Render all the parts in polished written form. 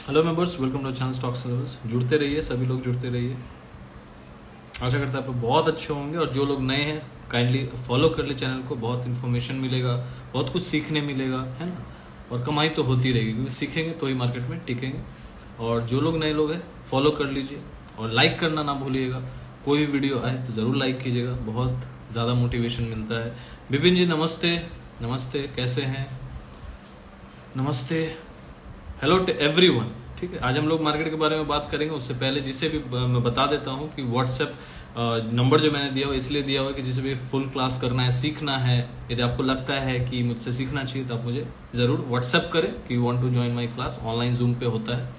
Hello members, welcome to channel stocks and levels. जुड़ते रहिए, सभी लोग जुड़ते रहिए। आशा करता है आप लोग बहुत अच्छे होंगे और जो लोग नए हैं काइंडली फॉलो कर ले चैनल को। बहुत इन्फॉर्मेशन मिलेगा, बहुत कुछ सीखने मिलेगा, है ना। और कमाई तो होती रहेगी क्योंकि सीखेंगे तो ही मार्केट में टिकेंगे। और जो लोग नए लोग हैं फॉलो कर लीजिए और लाइक करना ना भूलिएगा। कोई भी वीडियो आए तो ज़रूर लाइक कीजिएगा, बहुत ज़्यादा मोटिवेशन मिलता है। विपिन जी नमस्ते। नमस्ते, कैसे हैं? नमस्ते, हेलो टू एवरीवन। ठीक है, आज हम लोग मार्केट के बारे में बात करेंगे। उससे पहले जिसे भी मैं बता देता हूं कि व्हाट्सएप नंबर जो मैंने दिया हुआ इसलिए दिया हुआ कि जिसे भी फुल क्लास करना है, सीखना है, यदि आपको लगता है कि मुझसे सीखना चाहिए तो आप मुझे जरूर व्हाट्सएप करें कि you want to join my class. Online Zoom पे होता है,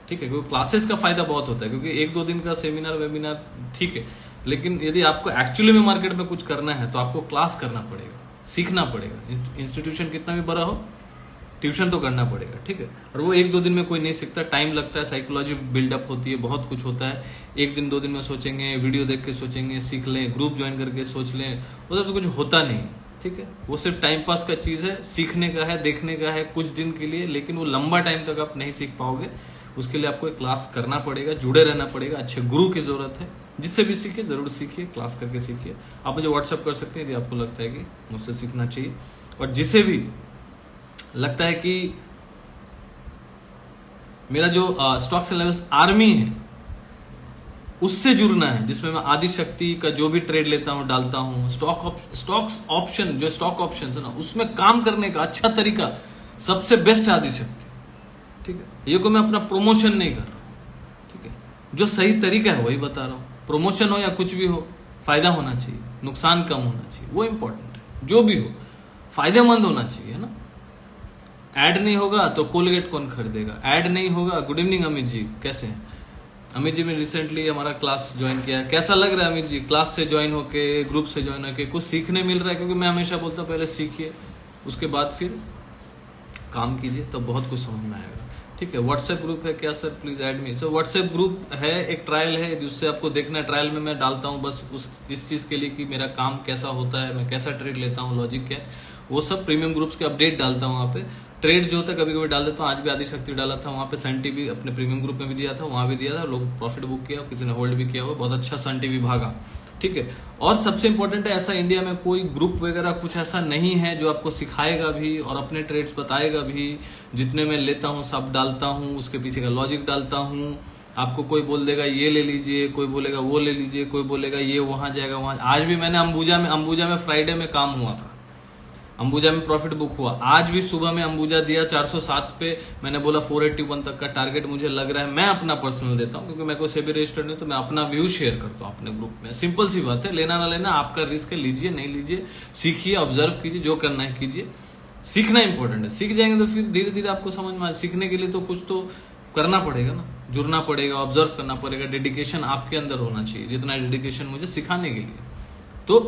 ठीक है, क्योंकि क्लासेस का फायदा बहुत होता है। क्योंकि 1-2 दिन का सेमिनार वेबिनार ठीक है, लेकिन यदि आपको एक्चुअली में मार्केट में कुछ करना है तो आपको क्लास करना पड़ेगा, सीखना पड़ेगा। इंस्टीट्यूशन कितना भी बड़ा हो, ट्यूशन तो करना पड़ेगा, ठीक है। और वो 1-2 दिन में कोई नहीं सीखता, टाइम लगता है, साइकोलॉजी बिल्डअप होती है, बहुत कुछ होता है। 1 दिन 2 दिन में सोचेंगे, वीडियो देख के सोचेंगे, सीख लें, ग्रुप ज्वाइन करके सोच लें, वो सब कुछ होता नहीं, ठीक है। वो सिर्फ टाइम पास का चीज है, सीखने का है, देखने का है कुछ दिन के लिए, लेकिन वो लंबा टाइम तक आप नहीं सीख पाओगे। उसके लिए आपको एक क्लास करना पड़ेगा, जुड़े रहना पड़ेगा, अच्छे गुरु की जरूरत है। जिससे भी सीखिए, जरूर सीखिए, क्लास करके सीखिए। आप मुझे व्हाट्सअप कर सकते हैं यदि आपको लगता है कि मुझसे सीखना चाहिए। और जिसे भी लगता है कि मेरा जो स्टॉक्स एंड लेवल्स आर्मी है उससे जुड़ना है, जिसमें मैं आदि शक्ति का जो भी ट्रेड लेता हूं, डालता हूं, स्टॉक्स ऑप्शन, जो स्टॉक ऑप्शन है ना, उसमें काम करने का अच्छा तरीका सबसे बेस्ट है आदि शक्ति, ठीक है। ये को मैं अपना प्रमोशन नहीं कर रहा हूं, ठीक है। जो सही तरीका है वही बता रहा हूं। प्रमोशन हो या कुछ भी हो, फायदा होना चाहिए, नुकसान कम होना चाहिए, वो इंपॉर्टेंट है। जो भी हो फायदेमंद होना चाहिए, है ना। ऐड नहीं होगा तो कोलगेट कौन खरीदेगा? ऐड नहीं होगा। गुड इवनिंग अमित जी, कैसे हैं? अमित जी ने रिसेंटली हमारा क्लास ज्वाइन किया है। कैसा लग रहा है अमित जी? क्लास से ज्वाइन होके, ग्रुप से ज्वाइन होके कुछ सीखने मिल रहा है? क्योंकि मैं हमेशा बोलता हूं पहले सीखिए, उसके बाद फिर काम कीजिए, तब बहुत कुछ समझ में आएगा, ठीक है। व्हाट्सएप ग्रुप है क्या sir? Please add me. So WhatsApp group है, एक ट्रायल है जिससे आपको देखना है। ट्रायल में मैं डालता हूं बस इस चीज के लिए कि मेरा काम कैसा होता है, मैं कैसा ट्रेड लेता हूं, लॉजिक क्या है, वो सब प्रीमियम ग्रुप्स के अपडेट डालता हूं वहां पे। ट्रेड जो होता है कभी कभी डाल देता हूँ। आज भी आदि शक्ति डाला था वहां पे, सन टीवी अपने प्रीमियम ग्रुप में भी दिया था, वहां भी दिया था, लोग प्रॉफिट बुक किया, किसी ने होल्ड भी किया हुआ, बहुत अच्छा सन टीवी भागा, ठीक है। और सबसे इंपॉर्टेंट है, ऐसा इंडिया में कोई ग्रुप वगैरह कुछ ऐसा नहीं है जो आपको सिखाएगा भी और अपने ट्रेड्स बताएगा भी। जितने मैं लेता हूँ सब डालता हूँ, उसके पीछे का लॉजिक डालता हूँ। आपको कोई बोल देगा ये ले लीजिए, कोई बोलेगा वो ले लीजिए, कोई बोलेगा ये वहां जाएगा वहां। आज भी मैंने अंबुजा में फ्राइडे में काम हुआ था, अंबुजा में प्रॉफिट बुक हुआ। आज भी सुबह में अंबुजा दिया 407 पे, मैंने बोला 481 तक का टारगेट मुझे लग रहा है। मैं अपना पर्सनल देता हूं क्योंकि मैं कोई सेबी रजिस्टर्ड नहीं, तो मैं अपना व्यू शेयर करता हूं अपने ग्रुप में। सिंपल सी बात है, लेना ना लेना आपका रिस्क है, लीजिए नहीं लीजिए, सीखिए, ऑब्जर्व कीजिए, जो करना है कीजिए। सीखना इंपॉर्टेंट है, सीख जाएंगे तो फिर धीरे धीरे आपको समझ में आए। सीखने के लिए तो कुछ तो करना पड़ेगा ना, जुड़ना पड़ेगा, ऑब्जर्व करना पड़ेगा, डेडिकेशन आपके अंदर होना चाहिए, जितना डेडिकेशन मुझे सिखाने के लिए। तो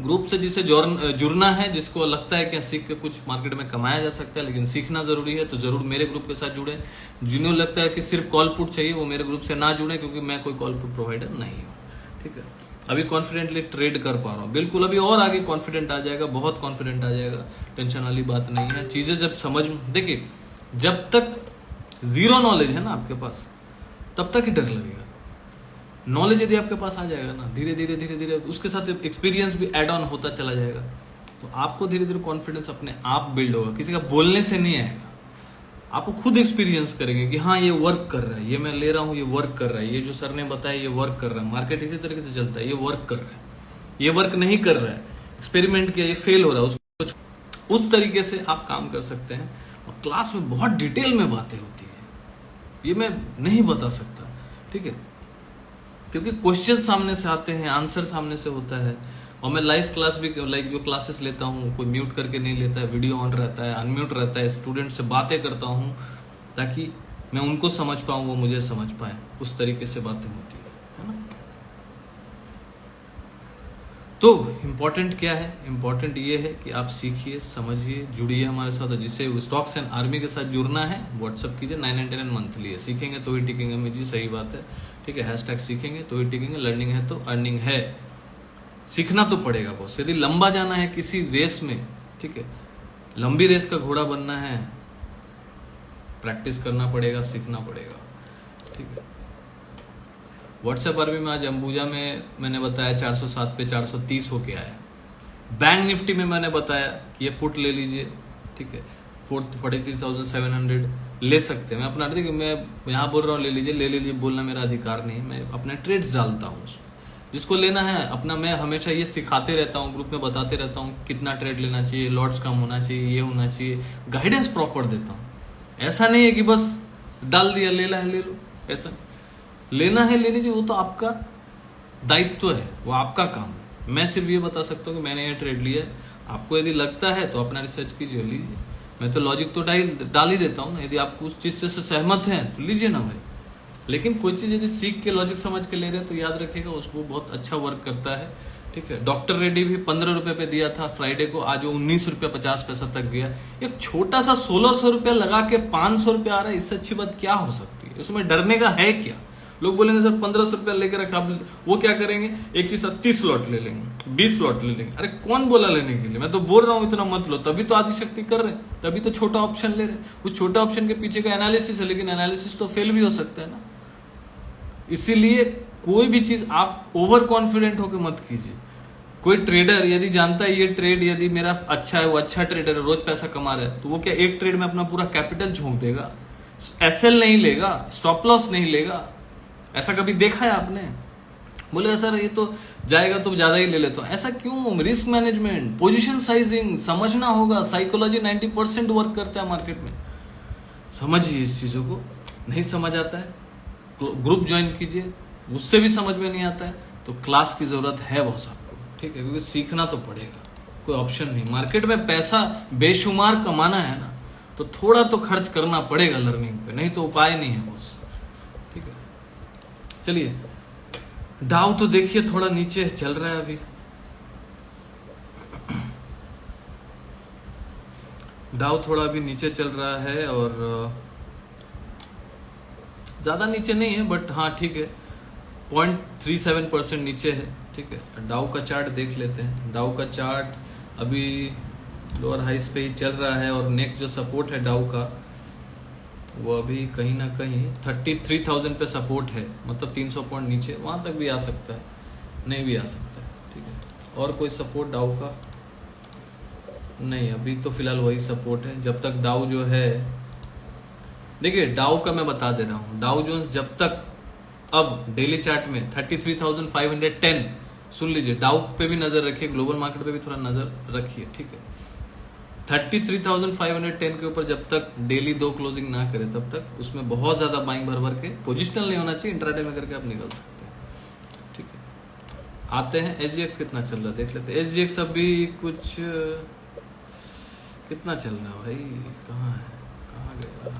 ग्रुप से जिसे जुड़ना है, जिसको लगता है कि सीख के कुछ मार्केट में कमाया जा सकता है लेकिन सीखना जरूरी है, तो जरूर मेरे ग्रुप के साथ जुड़े। जिन्हें लगता है कि सिर्फ कॉल पुट चाहिए वो मेरे ग्रुप से ना जुड़े, क्योंकि मैं कोई कॉल पुट प्रोवाइडर नहीं हूँ, ठीक है। अभी कॉन्फिडेंटली ट्रेड कर पा रहा हूँ, बिल्कुल अभी और आगे कॉन्फिडेंट आ जाएगा, बहुत कॉन्फिडेंट आ जाएगा, टेंशन वाली बात नहीं है। चीजें जब समझ, देखिए जब तक जीरो नॉलेज है ना आपके पास, तब तक ही डर लगेगा। नॉलेज यदि आपके पास आ जाएगा ना, धीरे धीरे उसके साथ एक्सपीरियंस भी एड ऑन होता चला जाएगा, तो आपको धीरे धीरे कॉन्फिडेंस अपने आप बिल्ड होगा। किसी का बोलने से नहीं आएगा, आपको खुद एक्सपीरियंस करेंगे कि हाँ ये वर्क कर रहा है, ये मैं ले रहा हूं, ये वर्क कर रहा है, ये जो सर ने बताया ये वर्क कर रहा है। मार्केट इसी तरीके से चलता है, ये वर्क कर रहा है, ये वर्क नहीं कर रहा है, एक्सपेरिमेंट किया, ये फेल हो रहा है, उसको उस तरीके से आप काम कर सकते हैं। और क्लास में बहुत डिटेल में बातें होती है, ये मैं नहीं बता सकता, ठीक है, क्योंकि क्वेश्चन सामने से आते हैं, आंसर सामने से होता है। और मैं लाइव क्लास भी, लाइक जो क्लासेस लेता हूँ, कोई म्यूट करके नहीं लेता है, वीडियो ऑन रहता है, अनम्यूट रहता है, स्टूडेंट से बातें करता हूँ ताकि मैं उनको समझ पाऊँ, वो मुझे समझ पाए, उस तरीके से बातें होती है ना। तो इम्पोर्टेंट क्या है? इम्पोर्टेंट ये है कि आप सीखिए, समझिए, जुड़िए हमारे साथ। जिसे स्टॉक्स एंड आर्मी के साथ जुड़ना है व्हाट्सअप कीजिए, 999 मंथली है। सीखेंगे तो ही टिकेंगे में जी, सही बात है, ठीक है। हैशटैग सीखेंगे तो ही टिकेंगे, लर्निंग है तो अर्निंग है। सीखना तो पड़ेगा बॉस, यदि लंबा जाना है किसी रेस में, ठीक है, लंबी रेस का घोड़ा बनना है प्रैक्टिस करना पड़ेगा, सीखना पड़ेगा, ठीक है। व्हाट्सएप आरबी में आज अंबुजा में मैंने बताया 407 पे 430 होके आया। बैंक निफ्टी में मैंने बताया कि ये पुट ले लीजिए, ठीक है, 43,700 ले सकते हैं। मैं अपना, देखिए मैं यहाँ बोल रहा हूँ ले लीजिए बोलना मेरा अधिकार नहीं, मैं अपने ट्रेड्स डालता हूँ उसमें, जिसको लेना है अपना। मैं हमेशा ये सिखाते रहता हूँ, ग्रुप में बताते रहता हूँ कितना ट्रेड लेना चाहिए, लॉट्स कम होना चाहिए, ये होना चाहिए, गाइडेंस प्रॉपर देता हूँ। ऐसा नहीं है कि बस डाल दिया, लेना है ले लो, ऐसा लेना है ले लीजिए, वो तो आपका दायित्व है, वो आपका काम है। मैं सिर्फ ये बता सकता हूँ कि मैंने ये ट्रेड लिया है, आपको यदि लगता है तो अपना रिसर्च कीजिए, लीजिए। मैं तो लॉजिक तो डाल ही देता हूँ ना, यदि आप उस चीज से सहमत हैं तो लीजिए ना भाई। लेकिन कोई चीज यदि सीख के लॉजिक समझ के ले रहे हैं तो याद रखिएगा उसको बहुत अच्छा वर्क करता है, ठीक है। डॉक्टर रेड्डी भी 15 रुपए पे दिया था फ्राइडे को, आज वो 19 रुपया 50 पैसा तक गया। एक छोटा सा 1600 रुपया लगा के 500 रुपया आ रहा है, इससे अच्छी बात क्या हो सकती है? उसमें डरने का है क्या? लोग बोलेंगे सर 1500 रुपया लेकर रखा, वो क्या करेंगे, एक ही साथ 30 लॉट ले लेंगे, 20 लॉट ले लेंगे। अरे कौन बोला लेने के लिए? मैं तो बोल रहा हूँ इतना मत लो, तभी तो आदिशक्ति कर रहे हैं, तभी तो छोटा ऑप्शन ले रहे हैं। उस छोटा ऑप्शन के पीछे का एनालिसिस है, लेकिन एनालिसिस तो फेल भी हो सकता है ना। इसीलिए कोई भी चीज आप ओवर कॉन्फिडेंट होकर मत कीजिए। कोई ट्रेडर यदि जानता है ये ट्रेड यदि मेरा अच्छा है, वो अच्छा ट्रेडर है, रोज पैसा कमा रहा है, तो वो क्या एक ट्रेड में अपना पूरा कैपिटल झोंक देगा? एसएल नहीं लेगा, स्टॉप लॉस नहीं लेगा। ऐसा कभी देखा है आपने? बोले सर ये तो जाएगा तो ज्यादा ही ले लेता हूं। ऐसा क्यों? रिस्क मैनेजमेंट, पोजीशन साइजिंग समझना होगा। साइकोलॉजी 90% वर्क करता है मार्केट में, समझिए इस चीजों को। नहीं समझ आता है तो ग्रुप ज्वाइन कीजिए, उससे भी समझ में नहीं आता है तो क्लास की जरूरत है बहुत सबको, ठीक है, क्योंकि सीखना तो पड़ेगा, कोई ऑप्शन नहीं। मार्केट में पैसा बेशुमार कमाना है ना, तो थोड़ा तो खर्च करना पड़ेगा लर्निंग पे, नहीं तो उपाय नहीं है बॉस, ठीक है। चलिए डाउ तो देखिए थोड़ा नीचे चल रहा है अभी, डाउ थोड़ा अभी नीचे चल रहा है और ज्यादा नीचे नहीं है, बट हाँ ठीक है, 0.37% नीचे है, ठीक है। डाउ का चार्ट देख लेते हैं। डाउ का चार्ट अभी लोअर हाइस पे ही चल रहा है और नेक्स्ट जो सपोर्ट है डाउ का वो अभी कहीं ना कहीं 33,000 पे सपोर्ट है, मतलब 300 पॉइंट नीचे, वहां तक भी आ सकता है, नहीं भी आ सकता है, ठीक है। और कोई सपोर्ट डाउ का नहीं, अभी तो फिलहाल वही सपोर्ट है। जब तक डाउ जो है, देखिए डाउ का मैं बता दे रहा हूं, डाउ जोन्स जब तक अब डेली चार्ट में 33,510, सुन लीजिए, डाउ पे भी नजर रखिए, ग्लोबल मार्केट पे भी थोड़ा नजर रखिए, ठीक है। 33,510 के ऊपर जब तक डेली 2 क्लोजिंग ना करे तब तक उसमें बहुत ज्यादा बाइंग भर भर के, पोजिशनल नहीं होना चाहिए, इंट्राडे में करके आप निकल सकते हैं, ठीक है। आते हैं एसजीएक्स कितना चल रहा है देख लेते हैं। एसजीएक्स अभी कुछ कितना चल रहा है भाई, कहाँ है, कहाँ गया?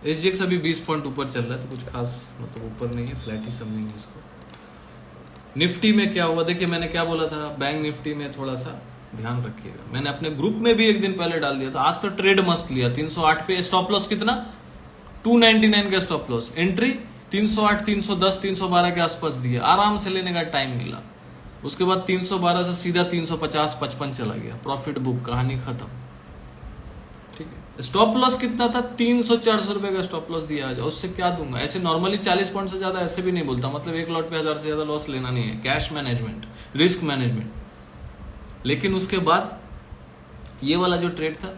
एसजीएक्स अभी 20 पॉइंट ऊपर चल रहा है, तो कुछ खास मतलब ऊपर नहीं है, फ्लैट ही समझेंगे इसको। निफ्टी में क्या हुआ देखिए, मैंने क्या बोला था, बैंक निफ्टी में थोड़ा सा ध्यान रखिएगा। मैंने अपने ग्रुप में भी एक दिन पहले डाल दिया था, आज तो ट्रेड मस्त लिया। 308 पे स्टॉप लॉस कितना, 299 का स्टॉप लॉस, एंट्री 308, 310, 312 के आसपास दिया, आराम से लेने का टाइम मिला। उसके बाद 312 से सीधा 350, 55 चला गया, प्रॉफिट बुक, कहानी खत्म, ठीक है। स्टॉप लॉस कितना था, 300-400 रुपए का स्टॉप लॉस दिया आज, उससे क्या दूंगा? ऐसे नॉर्मली 40 पॉइंट से ज्यादा ऐसे भी नहीं बोलता, मतलब एक लॉट पे 1000 से ज्यादा लॉस लेना नहीं है, कैश मैनेजमेंट, रिस्क मैनेजमेंट। लेकिन उसके बाद ये वाला जो ट्रेड था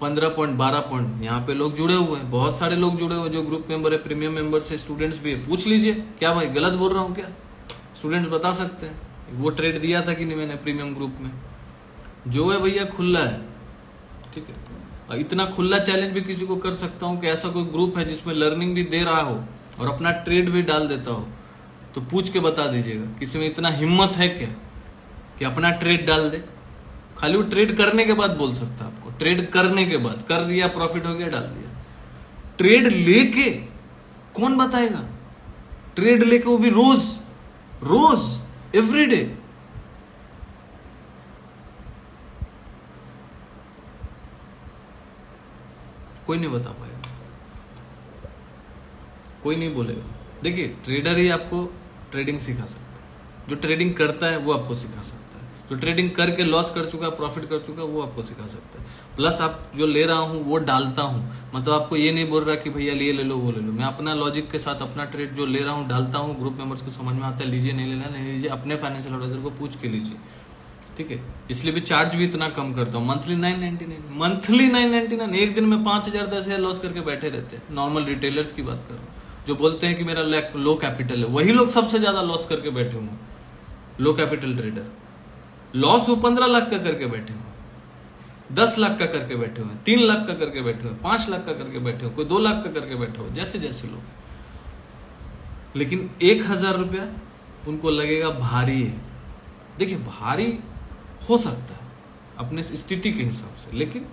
15 पॉइंट 12 पॉइंट, यहाँ पे लोग जुड़े हुए हैं, बहुत सारे लोग जुड़े हुए हैं, जो ग्रुप मेंबर है, प्रीमियम मेंबर से, स्टूडेंट्स भी है। पूछ लीजिए क्या भाई गलत बोल रहा हूँ क्या? स्टूडेंट्स बता सकते हैं वो ट्रेड दिया था कि नहीं मैंने प्रीमियम ग्रुप में। जो है भैया खुला है, ठीक है। इतना खुला चैलेंज भी किसी को कर सकता हूं कि ऐसा कोई ग्रुप है जिसमें लर्निंग भी दे रहा हो और अपना ट्रेड भी डाल देता हो, तो पूछ के बता दीजिएगा किसी में इतना हिम्मत है क्या कि अपना ट्रेड डाल दे। खाली वो ट्रेड करने के बाद बोल सकता है आपको, ट्रेड करने के बाद कर दिया, प्रॉफिट हो गया, डाल दिया। ट्रेड लेके कौन बताएगा? ट्रेड लेके वो भी रोज रोज एवरीडे, कोई नहीं बता पाएगा, कोई नहीं बोलेगा। देखिए ट्रेडर ही आपको ट्रेडिंग सिखा सकता है, जो ट्रेडिंग करता है वो आपको सिखा सकता है, तो ट्रेडिंग करके लॉस कर चुका है, प्रॉफिट कर चुका है, वो आपको सिखा सकता है। प्लस आप जो ले रहा हूँ वो डालता हूँ, मतलब आपको ये नहीं बोल रहा कि भैया ये ले लो वो ले लो, मैं अपना लॉजिक के साथ अपना ट्रेड जो ले रहा हूँ डालता हूँ। ग्रुप मेंबर्स को समझ में आता है, लीजिए नहीं लेना नहीं लीजिए, अपने फाइनेंशियल एडवाइजर को पूछ के लीजिए, ठीक है। इसलिए भी चार्ज भी इतना कम करता हूँ, मंथली 999, मंथली 999। एक दिन में 5,000 10,000 लॉस करके बैठे रहते हैं। नॉर्मल रिटेलर्स की बात कर रहा हूँ, जो बोलते हैं कि मेरा लो कैपिटल है, वही लोग सबसे ज्यादा लॉस करके बैठे हुए हैं। लो कैपिटल ट्रेडर लॉस वो 15 लाख का करके बैठे हुए, 10 लाख का करके बैठे हुए, 3 लाख का करके बैठे हुए, 5 लाख का करके बैठे हुए, कोई 2 लाख का करके बैठे हुए, जैसे जैसे लोग। लेकिन 1,000 रुपया उनको लगेगा भारी है। देखिए भारी हो सकता है अपने स्थिति के हिसाब से, लेकिन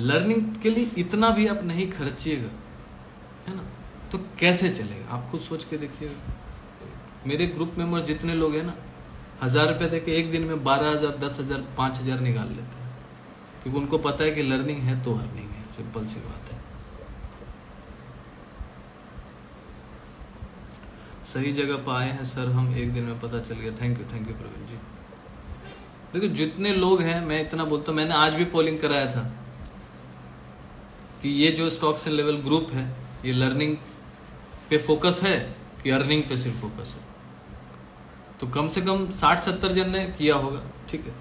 लर्निंग के लिए इतना भी आप नहीं खर्चिएगा, है ना, तो कैसे चलेगा आप खुद सोच के देखिएगा। मेरे ग्रुप मेंबर जितने लोग हैं ना, 1,000 रुपये देके एक दिन में 12,000 10,000 5,000 निकाल लेते हैं, क्योंकि उनको पता है कि लर्निंग है तो अर्निंग है, सिंपल सी बात है। सही जगह पर आए हैं सर हम, एक दिन में पता चल गया। थैंक यू प्रवीण जी। देखो जितने लोग हैं, मैं इतना बोलता हूं, मैंने आज भी पोलिंग कराया था कि ये जो स्टॉक्स एंड लेवल ग्रुप है ये लर्निंग पे फोकस है कि अर्निंग पे सिर्फ फोकस है। तो कम से कम 60-70 जन ने किया होगा, ठीक है।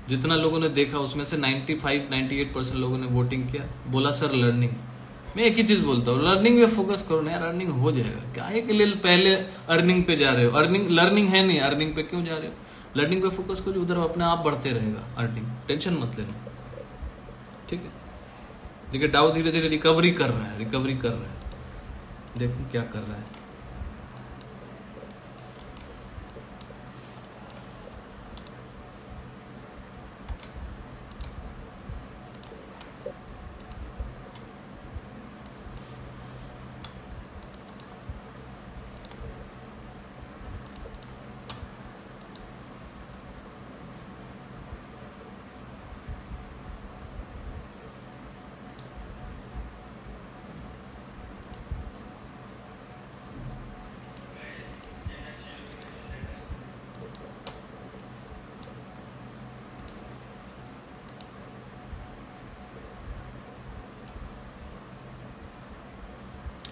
जितना लोगों ने देखा उसमें से 95-98% लोगों ने वोटिंग किया, बोला सर लर्निंग। मैं एक ही चीज बोलता हूँ, लर्निंग पे फोकस करो ना यार, अर्निंग हो जाएगा। क्या है के लिए पहले अर्निंग पे जा रहे हो, लर्निंग है नहीं, अर्निंग पे क्यों जा रहे हो? लर्निंग पे फोकस करो, उधर अपने आप बढ़ते रहेगा अर्निंग, टेंशन मत लेना, ठीक है। देखिए डाउ धीरे धीरे रिकवरी कर रहा है, देखो क्या कर रहा है।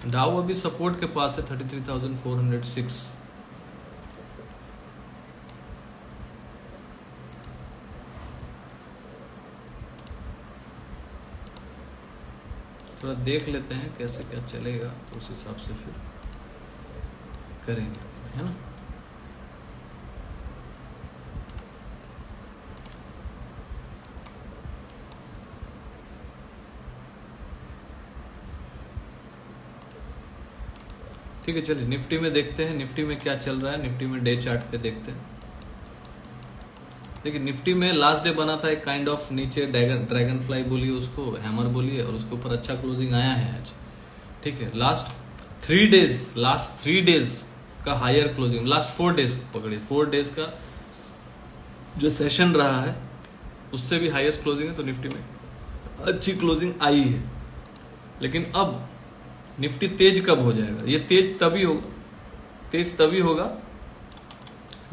डाउ अभी सपोर्ट के पास है 33,406। थोड़ा देख लेते हैं कैसे क्या चलेगा, तो उस हिसाब से फिर करेंगे, है ना। ठीक है चलिए निफ्टी में देखते हैं, निफ्टी में क्या चल रहा है। निफ्टी में डे चार्ट पे देखते हैं। देखिए निफ्टी में लास्ट डे बना था एक काइंड ऑफ नीचे ड्रैगन फ्लाई बोलिए उसको, हैमर बोलिए, और उसके ऊपर अच्छा क्लोजिंग आया है आज, ठीक है। लास्ट 3 डेज का हायर क्लोजिंग, लास्ट 4 डेज पकड़िए, 4 डेज का जो सेशन रहा है उससे भी हाईएस्ट क्लोजिंग है, तो निफ्टी में अच्छी क्लोजिंग आई है। लेकिन अब निफ्टी तेज कब हो जाएगा? ये तेज तभी होगा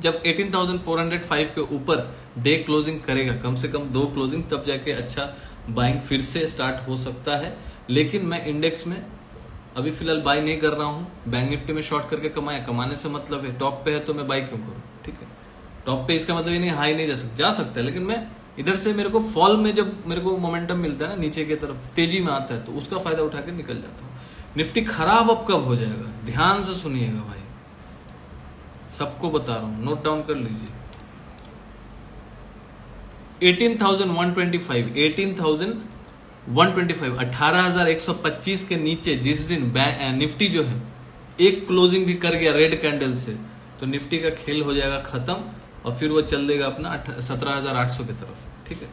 जब 18,405 के ऊपर डे क्लोजिंग करेगा, कम से कम 2 क्लोजिंग, तब जाके अच्छा बाइंग फिर से स्टार्ट हो सकता है। लेकिन मैं इंडेक्स में अभी फिलहाल बाई नहीं कर रहा हूं। बैंक निफ्टी में शॉर्ट करके कमाने से मतलब है, टॉप पे है तो मैं बाई क्यों करूं, ठीक है। टॉप पे इसका मतलब ये नहीं हाई नहीं जा सकता है, लेकिन मैं इधर से मेरे को फॉल में जब मेरे को मोमेंटम मिलता है ना, नीचे की तरफ तेजी में आता है, तो उसका फायदा उठा के निकल जाता हूं। निफ्टी खराब अब कब हो जाएगा, ध्यान से सुनिएगा भाई, सबको बता रहा हूं, नोट डाउन कर लीजिए। 18,125 18,125 के नीचे जिस दिन निफ्टी जो है एक क्लोजिंग भी कर गया रेड कैंडल से, तो निफ्टी का खेल हो जाएगा खत्म, और फिर वो चल देगा अपना 17,800 की तरफ, ठीक है।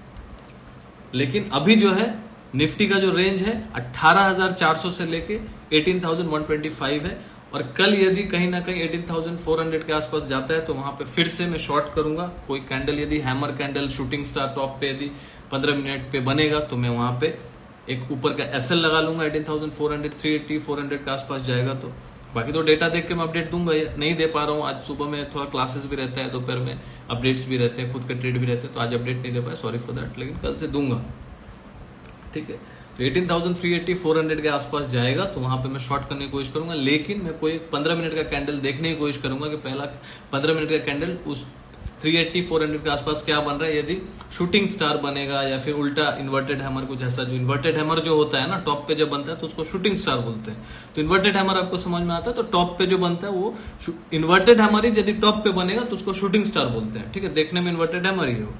लेकिन अभी जो है निफ्टी का जो रेंज है 18,400 से लेके 18,125 है, और कल यदि कहीं ना कहीं 18,400 के आसपास जाता है तो वहां पे फिर से मैं शॉर्ट करूंगा। कोई कैंडल यदि hammer candle shooting star top पे यदि 15 मिनट पे बनेगा तो मैं वहां पे एक ऊपर का एसएल लगा लूंगा 18,400 380 400 के आसपास जाएगा तो, बाकी तो डेटा देख के मैं अपडेट दूंगा, नहीं दे पा रहा हूँ आज सुबह में, थोड़ा क्लासेस भी रहता है, दोपहर में अपडेट्स भी रहते हैं, खुद के ट्रेड भी रहते हैं, तो आज अपडेट नहीं दे पाया, सॉरी फॉर दैट, लेकिन कल से दूंगा। ठीक है, तो 18,380 400 के आसपास जाएगा, तो वहां पे मैं शॉर्ट करने की कोशिश करूंगा, लेकिन मैं कोई 15 मिनट का कैंडल देखने की कोशिश करूंगा कि पहला 15 मिनट का कैंडल उस 380 400 के आसपास क्या बन रहा है। यदि शूटिंग स्टार बनेगा या फिर उल्टा इन्वर्टेड हैमर कुछ ऐसा, जो इन्वर्टेड हैमर जो होता है ना टॉप पे जब बनता है तो उसको शूटिंग स्टार बोलते हैं। तो इन्वर्टेड हैमर आपको समझ में आता है, तो टॉप पे जो बनता है वो इन्वर्टेड हैमर ही यदि टॉप पे बनेगा तो उसको शूटिंग स्टार बोलते हैं। ठीक है, देखने में इन्वर्टेड हैमर ही है वो।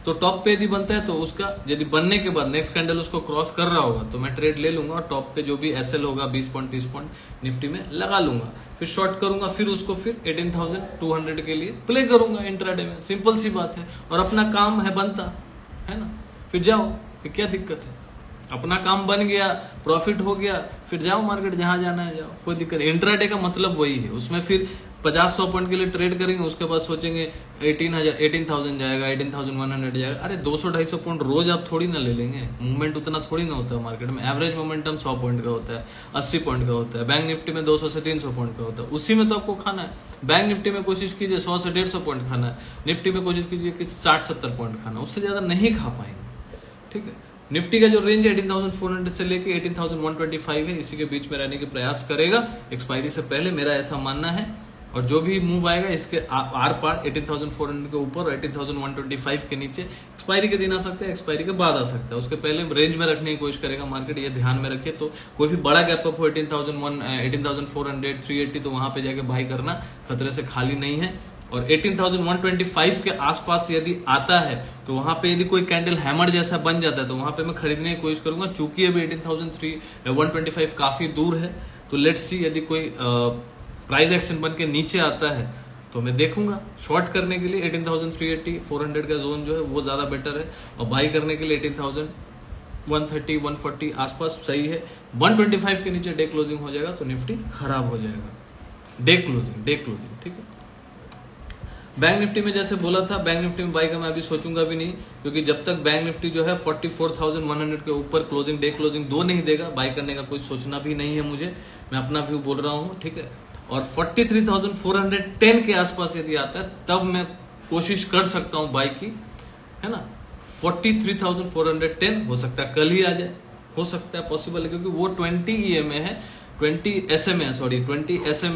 तो टॉप पे यदि बनता है तो उसका यदि बनने के बाद नेक्स्ट कैंडल उसको क्रॉस कर रहा होगा तो मैं ट्रेड ले लूंगा, और टॉप पे जो भी एसएल होगा 20 पॉइंट 30 पॉइंट निफ्टी में लगा लूंगा, फिर शॉर्ट करूंगा, फिर उसको फिर 18,200 के लिए प्ले करूंगा इंट्राडे में। सिंपल सी बात है, और अपना काम है बनता है ना, फिर जाओ, फिर क्या दिक्कत है, अपना काम बन गया, प्रॉफिट हो गया, फिर जाओ मार्केट जहां जाना है जाओ, कोई दिक्कत नहीं। इंट्राडे का मतलब वही है, उसमें फिर 50-100 पॉइंट के लिए ट्रेड करेंगे, उसके बाद सोचेंगे 18,000 जाएगा, 18,100 जाएगा। अरे 200-250 पॉइंट रोज आप थोड़ी ना ले लेंगे, मूवमेंट उतना थोड़ी ना होता है मार्केट में। एवरेज मोमेंटम 100 पॉइंट का होता है, 80 पॉइंट का होता है, बैंक निफ्टी में 200 से 300 पॉइंट का होता है, उसी में तो आपको खाना है। बैंक निफ्टी में कोशिश कीजिए 100 से 150 पॉइंट खाना है, निफ्टी में कोशिश कीजिए कि 60-70 पॉइंट खाना, उससे ज्यादा नहीं खा पाएंगे। ठीक है, निफ्टी का जो रेंज है 18,400 से लेके 18,125 है, इसी के बीच में रहने के प्रयास करेगा एक्सपायरी से पहले, मेरा ऐसा मानना है। और जो भी मूव आएगा इसके आर पार 18,400 के ऊपर और 18,125 के नीचे एक्सपायरी के दिन आ सकता है, एक्सपायरी के बाद आ सकता है, उसके पहले रेंज में रखने की कोशिश करेगा मार्केट, ये ध्यान में रखिए। तो कोई भी बड़ा गैप अप हो 18,400 380 तो वहां पे जाके बाई करना खतरे से खाली नहीं है। और 18,125 के आसपास यदि आता है तो वहां पे यदि कोई कैंडल हैमर जैसा बन जाता है तो वहां पे मैं खरीदने की कोशिश करूंगा, चूंकि अभी 18,125 काफी दूर है। तो लेट्स सी, यदि कोई प्राइस एक्शन बन के नीचे आता है तो मैं देखूंगा शॉर्ट करने के लिए 18,380 400 का जोन जो है वो ज्यादा बेटर है, और बाई करने के लिए 18,130 140 आसपास सही है। 125 के नीचे डे क्लोजिंग हो जाएगा तो निफ्टी खराब हो जाएगा, डे क्लोजिंग। ठीक है, बैंक निफ्टी में जैसे बोला था, बैंक निफ्टी में बाई का मैं अभी सोचूंगा भी नहीं, क्योंकि जब तक बैंक निफ्टी जो है 44,100 के ऊपर क्लोजिंग डे क्लोजिंग दो नहीं देगा, बाई करने का कोई सोचना भी नहीं है मुझे, मैं अपना व्यू बोल रहा हूं। ठीक है, और 43,410 के आसपास यदि आता है तब मैं कोशिश कर सकता हूं बाई की, है ना। 43,410 हो सकता है कल ही आ जाए, हो सकता है, पॉसिबल है, क्योंकि वो 20 EMA है, 20 SMA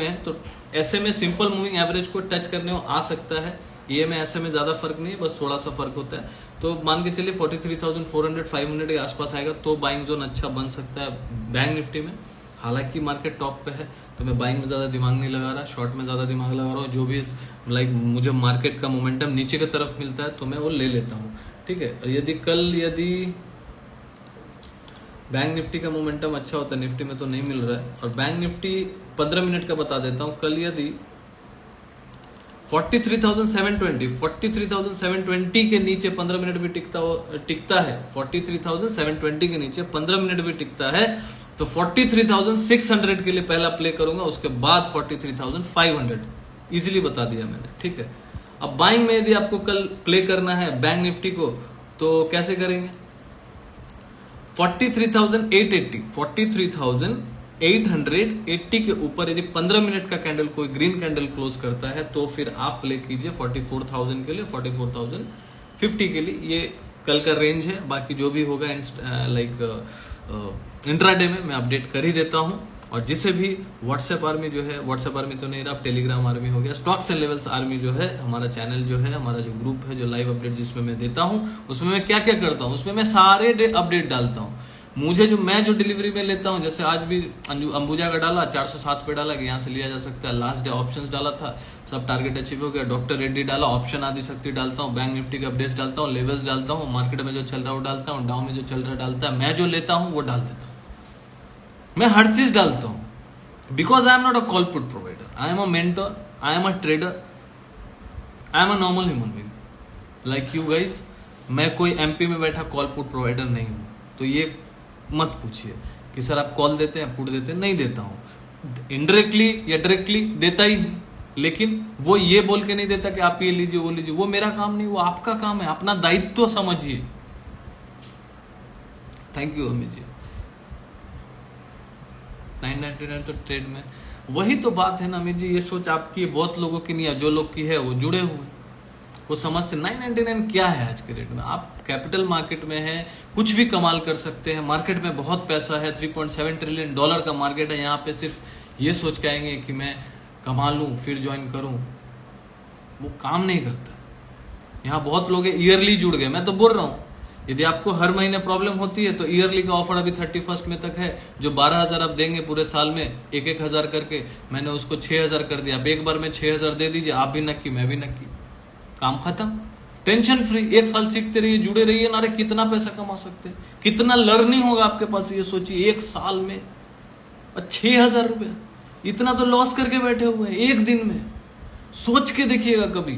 है, तो SMA सिंपल मूविंग एवरेज को टच करने में आ सकता है। EMA SMA ज्यादा फर्क नहीं है, बस थोड़ा सा फर्क होता है। तो मान के चलिए 43,400 500 के आसपास आएगा तो बाइंग जोन अच्छा बन सकता है बैंक निफ्टी में। हालांकि मार्केट टॉप पे है तो मैं बाइंग में ज्यादा दिमाग नहीं लगा रहा, शॉर्ट में ज्यादा दिमाग लगा रहा हूँ। जो भी मुझे मार्केट का मोमेंटम नीचे की तरफ मिलता है तो मैं वो ले लेता हूँ। ठीक है, यदि बैंक निफ्टी का मोमेंटम अच्छा होता है, निफ्टी में तो नहीं मिल रहा है। और बैंक निफ्टी 15 मिनट का बता देता हूं, कल यदि 43,720 के नीचे 15 मिनट भी टिकता है 43,720 के नीचे 15 मिनट भी टिकता है तो 43,600 के लिए पहला प्ले करूंगा, उसके बाद 43,500 इजीली बता दिया मैंने। ठीक है, अब बाइंग में यदि आपको कल प्ले करना है बैंक निफ्टी को तो कैसे करेंगे, 43,880 के ऊपर यदि 15 मिनट का कैंडल कोई ग्रीन कैंडल क्लोज करता है तो फिर आप प्ले कीजिए 44,000 के लिए, 44,050 के लिए। ये कल का रेंज है, बाकी जो भी होगा इंट्राडे में मैं अपडेट कर ही देता हूं। और जिसे भी व्हाट्सएप आर्मी जो है, व्हाट्सएप आर्मी तो नहीं रहा, टेलीग्राम आर्मी हो गया, स्टॉक्स एंड लेवल्स आर्मी जो है, हमारा चैनल जो है, हमारा जो ग्रुप है, जो लाइव अपडेट जिसमें मैं देता हूं, उसमें मैं क्या क्या करता हूं, उसमें मैं सारे अपडेट डालता हूं। मैं जो डिलीवरी में लेता हूं, जैसे आज भी अंबुजा का डाला 407 पे डाला कि यहाँ से लिया जा सकता है, लास्ट डे ऑप्शंस डाला था, सब टारगेट अचीव हो गया, डॉक्टर रेड्डी डाला, ऑप्शन आदि शक्ति डालता हूँ, बैंक निफ्टी के अपडेट्स डालता हूँ, लेवल्स डालता हूँ, मार्केट में जो चल रहा है वो डालता हूँ, डाउन में जो चल रहा है डालता है, मैं जो लेता हूँ वो डाल देता हूँ, मैं हर चीज डालता हूँ। Because I am not a call put provider, I am a mentor, I am a trader, I am a normal human being like you guys. मैं कोई एमपी में बैठा कॉल पुट प्रोवाइडर नहीं हूं, तो ये मत पूछिए कि सर आप कॉल देते हैं, पुट देते हैं, नहीं देता हूं। इनडायरेक्टली या डायरेक्टली देता ही हूं, लेकिन वो ये बोल के नहीं देता कि आप ये लीजिए वो लीजिए, वो मेरा काम नहीं, वो आपका काम है, अपना दायित्व समझिए। Thank you Amit ji. 999 तो ट्रेड में वही तो बात है ना अमित जी, ये सोच आपकी बहुत लोगों की नहीं है, जो लोग की है वो जुड़े हुए, वो समझते 999 क्या है आज के रेट में। आप कैपिटल मार्केट में है, कुछ भी कमाल कर सकते हैं, मार्केट में बहुत पैसा है, $3.7 ट्रिलियन का मार्केट है, यहाँ पे सिर्फ ये सोच के आएंगे कि मैं कमा लूं फिर ज्वाइन करूं, वो काम नहीं करता। यहाँ बहुत लोग ईयरली जुड़ गए, मैं तो बोल रहा हूँ यदि आपको हर महीने प्रॉब्लम होती है तो ईयरली का ऑफर अभी 31 में तक है, जो 12,000 आप देंगे पूरे साल में, 1,000 करके, मैंने उसको 6,000 कर दिया, आप एक बार में 6,000 दे दीजिए, आप भी नक्की मैं भी नक्की, काम खत्म, टेंशन फ्री। एक साल सीखते रहिए, जुड़े रहिए, नारे कितना पैसा कमा सकते हैं, कितना लर्निंग होगा आपके पास, ये सोचिए एक साल में। और 6,000 रुपया, इतना तो लॉस करके बैठे हुए हैं एक दिन में, सोच के देखिएगा कभी।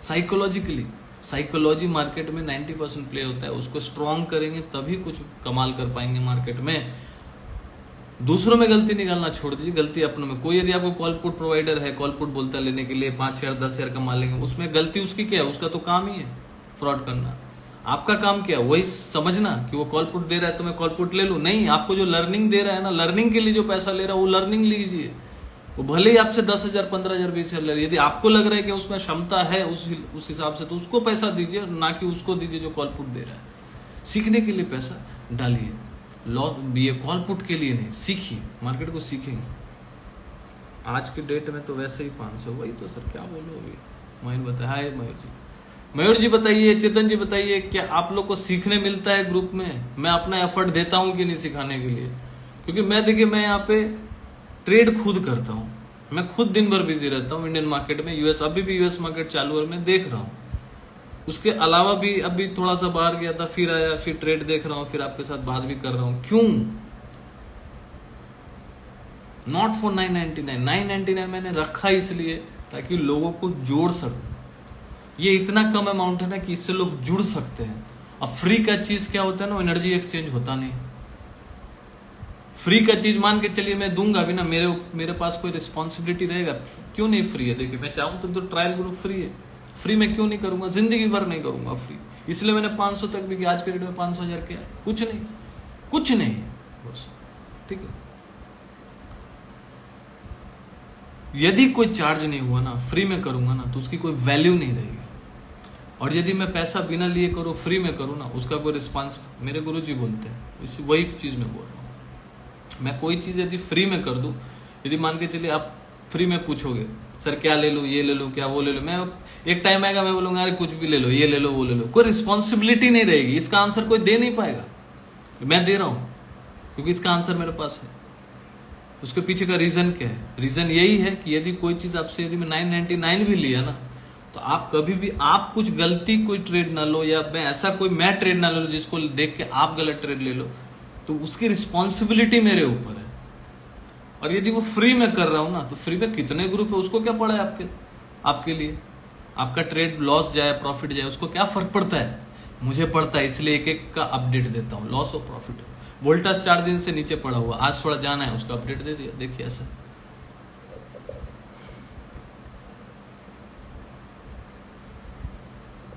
साइकोलॉजिकली, साइकोलॉजी मार्केट में 90% प्ले होता है, उसको स्ट्रॉन्ग करेंगे तभी कुछ कमाल कर पाएंगे मार्केट में। दूसरों में गलती निकालना छोड़ दीजिए, गलती अपनों में। कोई यदि आपको कॉल पुट प्रोवाइडर है, कॉल पुट बोलता है लेने के लिए 5,000 10,000 कमा लेंगे, उसमें गलती उसकी क्या है, उसका तो काम ही है फ्रॉड करना। आपका काम क्या है, वही समझना कि वो कॉल पुट दे रहा है तो मैं कॉल पुट ले लूं, नहीं, आपको जो लर्निंग दे रहा है ना, लर्निंग के लिए जो पैसा ले रहा है वो लर्निंग लीजिए, वो भले ही आपसे 10,000 15,000 20,000 ले, यदि आपको लग रहा है कि उसमें क्षमता है उस हिसाब से, तो उसको पैसा दीजिए, ना कि उसको दीजिए जो कॉल पुट दे रहा है। सीखने के लिए पैसा डालिए, ये कॉल पुट के लिए नहीं, सीखिए, मार्केट को सीखेंगे। आज के डेट में तो वैसे ही 500, वही तो सर क्या बोलो अभी। मयूर बताए, हाय मयूर जी बताइए, चेतन जी बताइए, क्या आप लोग को सीखने मिलता है ग्रुप में? मैं अपना एफर्ट देता हूं कि नहीं सिखाने के लिए? क्योंकि मैं देखिए, मैं यहाँ पे ट्रेड खुद करता हूँ, मैं खुद दिन भर बिजी रहता हूँ इंडियन मार्केट में, यूएस, अभी भी यूएस मार्केट चालू है, मैं देख रहा हूँ। उसके अलावा भी अभी थोड़ा सा बाहर गया था, फिर आया, फिर ट्रेड देख रहा हूँ, फिर आपके साथ बात भी कर रहा हूँ। क्यों? नॉट फॉर 999 मैंने रखा इसलिए ताकि लोगों को जोड़ सकूं। ये इतना कम अमाउंट है ना कि इससे लोग जुड़ सकते हैं। अब फ्री का चीज क्या होता है ना, एनर्जी एक्सचेंज होता नहीं। फ्री का चीज मान के चलिए मैं दूंगा भी ना, मेरे पास कोई रिस्पॉन्सिबिलिटी रहेगा? क्यों नहीं फ्री है? देखिए, मैं चाहूं तो ट्रायल ग्रुप फ्री है, फ्री में क्यों नहीं करूंगा? जिंदगी भर नहीं करूंगा फ्री, इसलिए मैंने 500 तक भी किया। आज के डेट में 500,000 क्या है? कुछ नहीं, कुछ नहीं बस, ठीक है। यदि कोई चार्ज नहीं हुआ ना, फ्री में करूंगा ना, तो उसकी कोई वैल्यू नहीं रहेगी। और यदि मैं पैसा बिना लिए करूं, फ्री में करूं ना, उसका कोई रिस्पांस, मेरे गुरुजी बोलते हैं, वही चीज मैं बोल रहा हूं। मैं कोई चीज यदि फ्री में कर दूं, यदि मान के चलिए आप फ्री में पूछोगे, सर क्या ले लूं, ये ले लूं, क्या वो ले लूं, मैं एक टाइम आएगा मैं बोलूंगा अरे कुछ भी ले लो, ये ले लो, वो ले लो, कोई रिस्पॉन्सिबिलिटी नहीं रहेगी। इसका आंसर कोई दे नहीं पाएगा, मैं दे रहा हूं क्योंकि इसका आंसर मेरे पास है। उसके पीछे का रीजन क्या है? रीजन यही है कि यदि कोई चीज आपसे, यदि मैं 999 भी लिया ना, तो आप कभी भी, आप कुछ गलती कोई ट्रेड ना लो, या मैं ट्रेड ना लो जिसको देख के आप गलत ट्रेड ले लो, तो उसकी रिस्पॉन्सिबिलिटी मेरे ऊपर है। और यदि वो फ्री में कर रहा हूं ना, तो फ्री में कितने ग्रुप है, उसको क्या पड़ा है आपके लिए? आपका ट्रेड लॉस जाए प्रॉफिट जाए, उसको क्या फर्क पड़ता है? मुझे पड़ता है, इसलिए एक एक का अपडेट देता हूं, लॉस और प्रॉफिट। वोल्टास 4 दिन से नीचे पड़ा हुआ, आज थोड़ा जाना है, उसका अपडेट दे दिया। देखिए ऐसा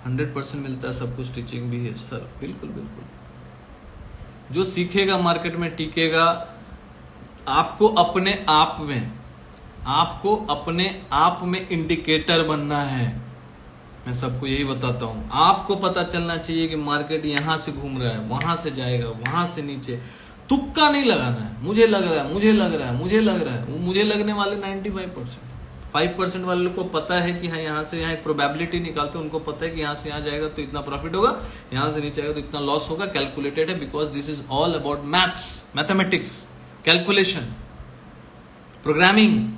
100% मिलता है सब कुछ, टीचिंग भी है सर, बिल्कुल बिल्कुल। जो सीखेगा मार्केट में टिकेगा। आपको अपने आप में इंडिकेटर बनना है। मैं सबको यही बताता हूं, आपको पता चलना चाहिए कि मार्केट यहां से घूम रहा है, वहां से जाएगा, वहां से नीचे। तुक्का नहीं लगाना है, मुझे लग रहा है, मुझे लग रहा है, मुझे लग रहा है। वो मुझे लगने वाले 95%, 5% वाले लोग को पता है कि हाँ यहाँ से यहाँ प्रोबेबिलिटी निकालते हैं, उनको पता है कि यहाँ से यहाँ जाएगा तो इतना प्रॉफिट होगा, यहाँ से नीचे आएगा तो इतना लॉस होगा। कैलकुलेटेड है, because this is all about maths, mathematics, calculation, programming.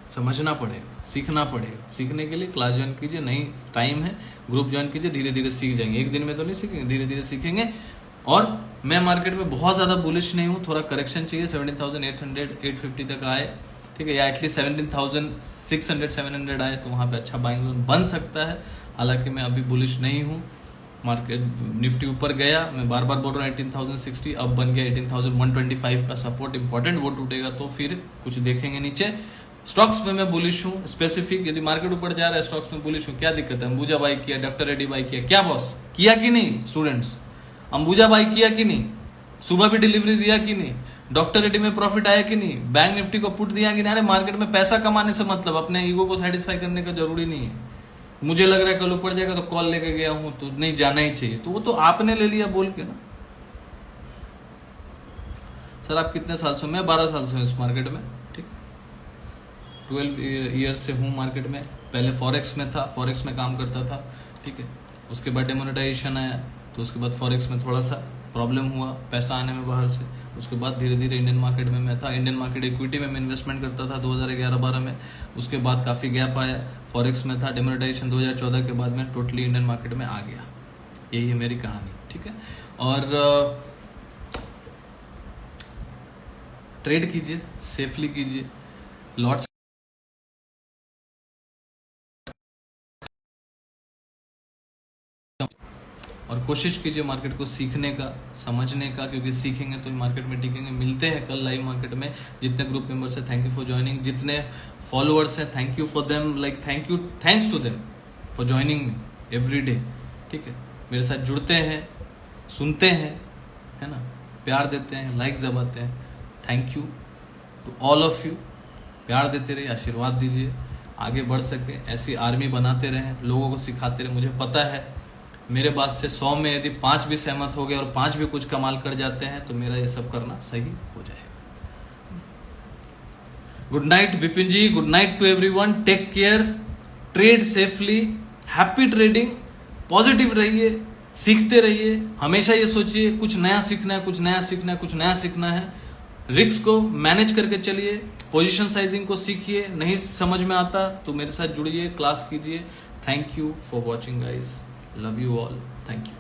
समझना पड़ेगा, सीखना पड़ेगा। सीखने के लिए क्लास ज्वाइन कीजिए, नहीं टाइम है, ग्रुप ज्वाइन कीजिए, धीरे धीरे सीख जाएंगे। एक दिन में तो नहीं सीखेंगे, धीरे धीरे सीखेंगे। और मैं मार्केट में बहुत ज्यादा बुलिश नहीं हूं, थोड़ा करेक्शन चाहिए, 17,800 850 तक आए, ठीक है, या एटलीस्ट 17,600 700 आए तो वहां पे अच्छा बाइंग जोन बन सकता है। हालांकि मैं अभी बुलिश नहीं हूं। मार्केट निफ्टी ऊपर गया, मैं बार बार बोल रहा हूँ 18,060, अब बन गया 18,125 का सपोर्ट इंपॉर्टेंट, वो टूटेगा तो फिर कुछ देखेंगे नीचे। स्टॉक्स में मैं बुलिश हूँ, स्पेसिफिक, यदि मार्केट ऊपर जा रहा है स्टॉक्स में बुलिश हूँ। क्या दिक्कत है? अंबुजा बाई किया, डॉक्टर रेड्डी बाई किया, क्या बॉस किया कि नहीं? स्टूडेंट्स, अंबुजा बाई किया कि नहीं? सुबह भी डिलीवरी दिया कि नहीं, डॉक्टर रेड्डी में प्रॉफिट आया कि नहीं, बैंक निफ्टी को पुट दिया कि नहीं। अरे मार्केट में पैसा कमाने से मतलब, अपने ईगो को सेटिस्फाई करने का जरूरी नहीं है। मुझे लग रहा है कल ऊपर जाएगा तो कॉल लेके गया हूं तो नहीं जाना ही चाहिए, तो वो तो आपने ले लिया बोल के ना। सर आप कितने साल से? मैं 12 साल से हूँ इस मार्केट में, ठीक, 12 ईयर्स से हूँ मार्केट में। पहले फॉरेक्स में था, फॉरेक्स में काम करता था, ठीक है। उसके बाद डेमोनेटाइजेशन आया, तो उसके बाद फॉरेक्स में थोड़ा सा प्रॉब्लम हुआ पैसा आने में बाहर से। उसके बाद धीरे धीरे इंडियन मार्केट में मैं था, इंडियन मार्केट इक्विटी में मैं इन्वेस्टमेंट करता था 2011-12 में। उसके बाद काफ़ी गैप आया, फॉरेक्स में था, डेमोनेटाइजेशन 2014 के बाद मैं टोटली इंडियन मार्केट में आ गया। यही है मेरी कहानी, ठीक है। और ट्रेड कीजिए, सेफली कीजिए, लॉट्स और कोशिश कीजिए मार्केट को सीखने का, समझने का, क्योंकि सीखेंगे तो ही मार्केट में टिकेंगे। मिलते हैं कल लाइव मार्केट में। जितने ग्रुप मेंबर्स हैं थैंक यू फॉर ज्वाइनिंग, जितने फॉलोअर्स हैं thank you for them, like thanks to them for joining me every day, ठीक है। मेरे साथ जुड़ते हैं, सुनते हैं, है ना, प्यार देते हैं, लाइक्स दबाते हैं। Thank you to all of you. प्यार देते रहिए, आशीर्वाद दीजिए, आगे बढ़ सके, ऐसी आर्मी बनाते रहें, लोगों को सिखाते रहे। मुझे पता है मेरे बात से 100 में यदि 5 भी सहमत हो गए और 5 भी कुछ कमाल कर जाते हैं तो मेरा ये सब करना सही हो जाएगा। Good night Vipin ji, good night to everyone, take care, trade safely, happy trading, positive रहिए, सीखते रहिए। हमेशा ये सोचिए कुछ नया सीखना है, कुछ नया सीखना है, कुछ नया सीखना है। रिस्क को मैनेज करके चलिए, पोजीशन साइजिंग को सीखिए। नहीं समझ में आता तो मेरे साथ जुड़िए, क्लास कीजिए। Thank you for watching guys, love you all, thank you.